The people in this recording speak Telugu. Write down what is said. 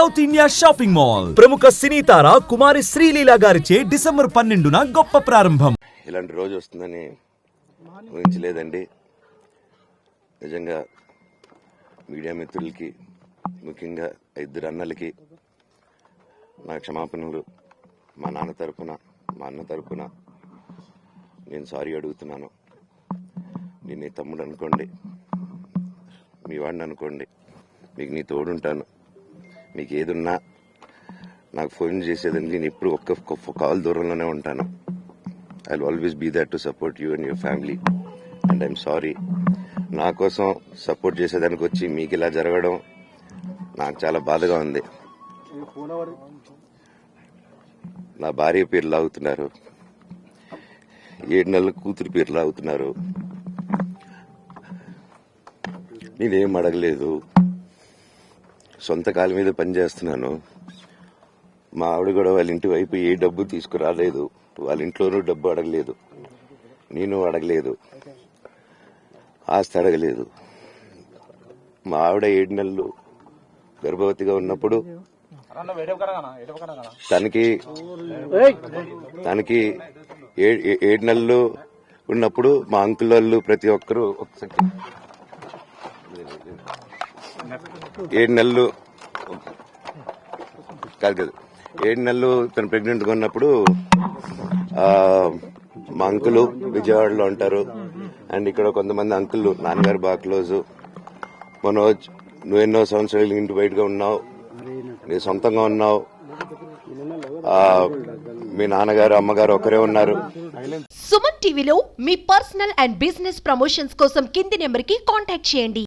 సౌత్ ఇండియా షాపింగ్ మాల్ ప్రముఖ సినీ తార కుమారి శ్రీలీల గారిచే డిసెంబర్ 12న గొప్ప ప్రారంభం. ఇలాంటి రోజు వస్తుందని ఊహించలేదండి. నిజంగా మీడియా మిత్రులకి, ముఖ్యంగా ఇద్దరు అన్నలకి నా క్షమాపణలు. మా నాన్న తరపున, మా అన్న తరపున నేను సారీ అడుగుతున్నాను. నేను నీ తమ్ముడు అనుకోండి, మీ వాడిని అనుకోండి, మీకు నీ తోడుంటాను. మీకు ఏదున్నా నాకు ఫోన్ చేసేదండి. నేను ఎప్పుడు ఒక్క కాల్ దూరంలోనే ఉంటాను. I will always be there to support you and your family. And I'm sorry, నా కోసం సపోర్ట్ చేసేదానికి వచ్చి మీకు ఇలా జరగడం నాకు చాలా బాధగా ఉంది. నా భార్య పేరు లాగుతున్నారు, 7 నెలల కూతురు పేరు లాగుతున్నారు. నేనేం అడగలేదు, సొంత కాళ్ళ మీద పనిచేస్తున్నాను. మా ఆవిడ కూడా వాళ్ళ ఇంటి వైపు ఏ డబ్బు తీసుకురాలేదు, వాళ్ళ ఇంట్లోనూ డబ్బు అడగలేదు, నేను అడగలేదు, ఆస్తి అడగలేదు. మా ఆవిడ 7 నెలలు గర్భవతిగా ఉన్నప్పుడు తనకి 7 నెలలు ఉన్నప్పుడు మా అంకుల్ వాళ్ళు ప్రతి ఒక్కరూ 7 నెలలు కాదు 7 నెలలు తను ప్రెగ్నెంట్ గా ఉన్నప్పుడు మా అంకులు విజయవాడలో ఉంటారు. అండ్ ఇక్కడ కొంతమంది అంకుల్ నాన్నగారు బాగా క్లోజ్. మనోజ్, నువ్వు ఎన్నో సంవత్సరాలు ఇంటి బయటగా ఉన్నావు, నీ సొంతంగా ఉన్నావు. మీ నాన్నగారు అమ్మగారు ఒకరే ఉన్నారు. సుమన్ టీవీలో మీ పర్సనల్ అండ్ బిజినెస్ ప్రమోషన్స్ కోసం కింది నెంబర్కి కాంటాక్ట్ చేయండి.